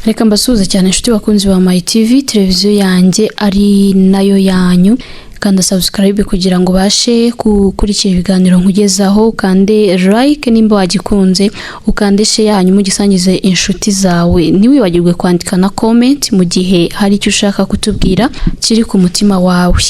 Reka mbasuhuze cyane inshuti bakunzi ba My TV, televiziyo yanjye ari nayo yanyu. Kanda subscribe kugira ngo bashe gukurikira ibiganiro nkugezaho, kandi like nimba wagikunze, ukande share hanyuma ugisangize inshuti zawe. Ntiwibagirwe kwandika na comment mu gihe hari icyo ushaka kutubwira kiri ku mutima wawe.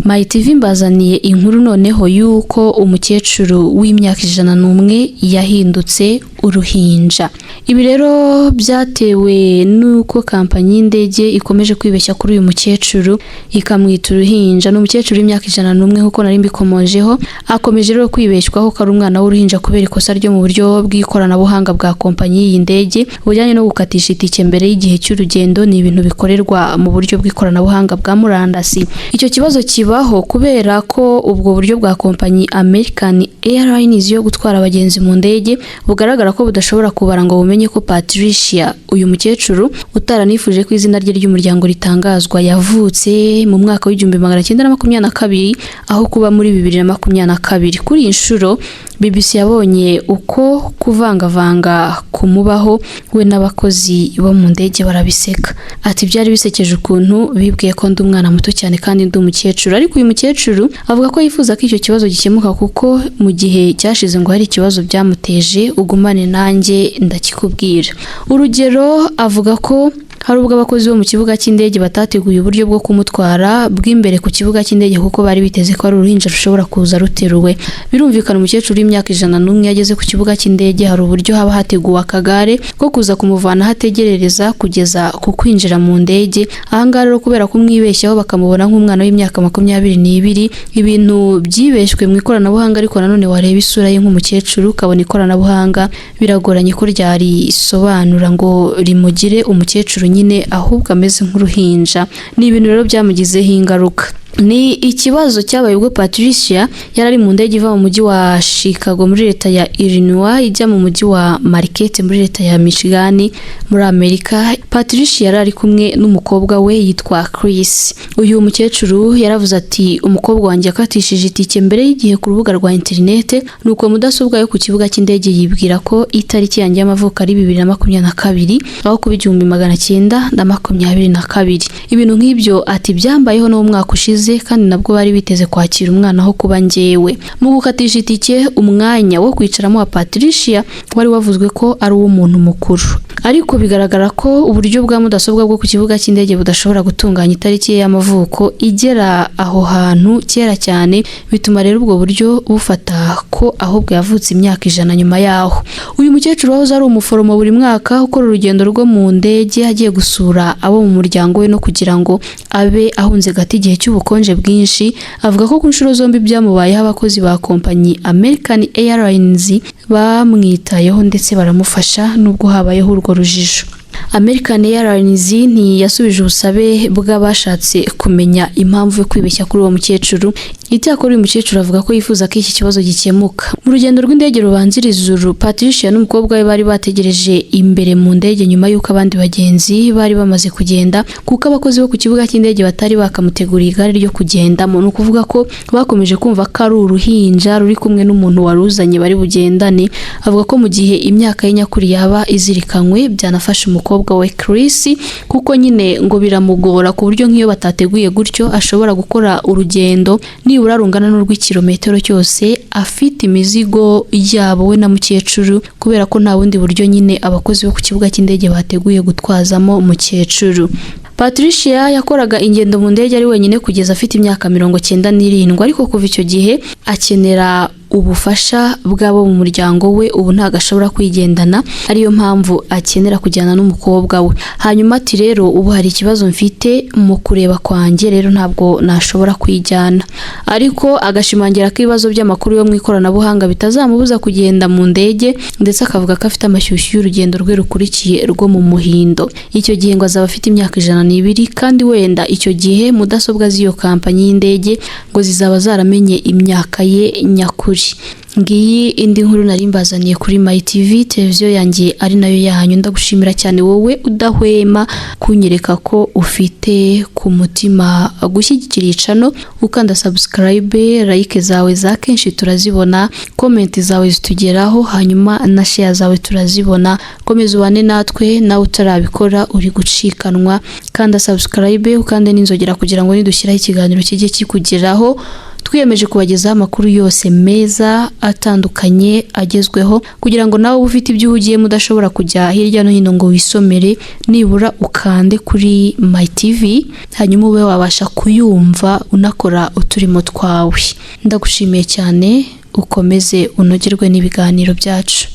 My TV mbazaniye inkuru noneho yuko umukecuru w'imyaka 101 yahindutse uruhinja. Ibi rero byatewe nuko kampanyi y'indege ikomeje kwibeshya kuri uyu mukecuru ikamwita uruhinja. N'umukecuru w'imyaka 101 nkuko nari mbikomojeho, akomeje rero kwibeshywaho ko ari umwana w'uruhinja kubera ikosa ryo mu buryo bw'ikoranabuhanga bwa kompanyi y'indege bujyanye no gukatisha itike mbere y'igihe cy'urugendo. Ni ibintu bikorerwa mu buryo bw'ikoranabuhanga bwa murandasi. Icyo kibazo kibaho kubera ko ubwo buryo bwa kompanyi American Airlines yo gutwara abagenzi mu ndege bugaragara ko budashobora kubara ngo bumenye ko Patricia, uyu mukecuru utaranifuje ko izina rye ry'umuryango ritangazwa, yavutse mu mwaka w'1922 aho kuba muri 2022. Kuri iyi nshuro BBC yabonye uko kuvangavanga kumubaho we n'abakozi bo mu ndege barabiseka. Ati byari bisekeje ukuntu bibwiye ko ndi umwana muto cyane kandi ndi umukecuru. Ariko uyu mukecuru avuga ko yifuza ko icyo kibazo gikemuka kuko mu gihe cyashize ngo hari ikibazo byamuteje. Ugumane nanjye ndakikubwira. Urugero, avuga ko hari ubwo abakozi bo mu kibuga cy'indege batateguye uburyo bwo kumutwara bw'imbere ku kibuga cy'indege kuko bari biteze ko ari uruhinja rushobora kuza ruteruwe. Birumvikana umukecuru w'imyaka 101 yageze ku kibuga cy'indege, hari uburyo haba hateguwe akagare ko kuza kumuvana hategerereza kugeza ku kwinjira mu ndege. Ahangaha rero kubera kumwibeshyaho bakamubona nk'umwana w'imyaka 22, ibintu byibeshwe mu ikoranabuhanga. Ariko nanone wareba isura ye nk'umukecuru ukabona ikoranabuhanga biragoranye ko ryari isobanura ngo rimugire umukecuru nyine, ahubwo ameze nk'uruhinja. Ni ibintu rero byamugizeho ingaruka. Ni ikibazo cyabaye ubwo Patricia yarari mu ndege iva mu mujyi wa Chicago muri leta ya Illinois ijya mu mujyi wa Marquette muri leta ya Michigan muri Amerika. Patricia yarari kumwe n'umukobwa we yitwa Chris. Uyu mukecuru yaravuze ati umukobwa wanjye yakatishije itike mbere y'igihe ku rubuga rwa internet, nuko mudasobwa yo ku kibuga cy'indege yibwira ko itariki yanjye y'amavuko ari 2022 aho kuba 1922. Ibintu nk'ibyo ati byambayeho no mu mwaka ushize, kandi nabwo bari biteze kwakira umwana aho kuba njyewe. Mu gukatisha itike, umwanya wo kwicaramo wa Patricia wari wavuzwe ko ari uw'umuntu mukuru. Ariko bigaragara ko uburyo bwa mudasobwa bwo ku kibuga cy'indege budashobora gutunganya itariki ye y'amavuko igera aho hantu kera cyane, bituma rero ubwo buryo bufata ko ahubwo yavutse imyaka 100 nyuma yaho. Uyu mukecuru wahoze ari umuforomo buri mwaka ukora urugendo rwo mu ndege agiye gusura abo mu muryango we no kugira ngo abe ahunze gati igihe cy'ubukonje bwinshi, avuga ko ku nshuro zombi byamubayeho abakozi ba kompanyi American Airlines bamwitayeho ndetse baramufasha nubwo habayeho urwo rujijo. American Airlines ntiyasubije ubusabe bw'abashatse kumenya impamvu yo kwibeshya kuri uwo mukecuru. Icyakora uyu mukecuru avuga ko yifuza ko iki kibazo gikemuka. Mu rugendo rw'indege rubanziriza uru, Patricia n'umukobwa we bari bategereje imbere mu ndege nyuma y'uko abandi bagenzi bari bamaze kugenda, kuko abakozi bo ku kibuga cy'indege batari bakamuteguriye igare ryo kugendamo. Ni ukuvuga ko bakomeje kumva ko ari uruhinja ruri kumwe n'umuntu waruzanye bari bugendane. Avuga ko mu gihe imyaka ye nyakuri yaba izirikanywe byanafasha umukobwa we Chris, kuko nyine ngo biramugora ku buryo nk'iyo batateguye gutyo ashobora gukora urugendo nibura rungana n'urw'ikilometero cyose afite imizigo yabo we na mukecuru, kubera ko nta bundi buryo nyine abakozi bo ku kibuga cy'indege bateguye gutwazamo umukecuru. Patricia yakoraga ingendo mu ndege ari wenyine kugeza afite imyaka 97, ariko kuva icyo gihe akenera ubufasha bw'abo mu muryango we. Ubu ntago ashobora kwigendana, ariyo mpamvu akenera kujyana n'umukobwa we. Hanyuma ati rero ubu hari ikibazo mfite mu kureba kwanjye, rero ntabwo nashobora kwijyana. Ariko agashimangira ko ibibazo by'amakuru yo mu ikoranabuhanga bitazamubuza kugenda mu ndege, ndetse akavuga ko afite amashyushyu y'urugendo rwe rukurikiye rwo mu Muhindo. Icyo gihe ngo azaba afite imyaka 102, kandi wenda icyo gihe mudasobwa z'iyo kampanyi y'indege ngo zizaba zaramenye imyaka ye nyakuri. Ngiyi indi nkuru nari mbazaniye kuri My TV, televiziyo yanjye ari nayo yanyu. Ndagushimira cyane wowe udahwema kunyereka ko ufite ku mutima gushyigikira icano, ukanda subscribe, like zawe za kenshi turazibona, comment zawe zitugeraho, hanyuma na share zawe turazibona. Komeza ubane natwe, nawe utarabikora uri gucikanwa, kanda subscribe ukande n'inzogera kugira ngo nidushyiraho ikiganiro kijye kikugeraho. Twiyemeje kubagezaho amakuru yose meza atandukanye agezweho, kugira ngo nawe ufite ibyo uhugiye mudashobora kujya hirya no hino ngo wisomere, nibura ukande kuri My TV, hanyuma ube wabasha kuyumva unakora uturimo twawe. Ndagushimiye cyane, ukomeze unogerwe n'ibiganiro byacu.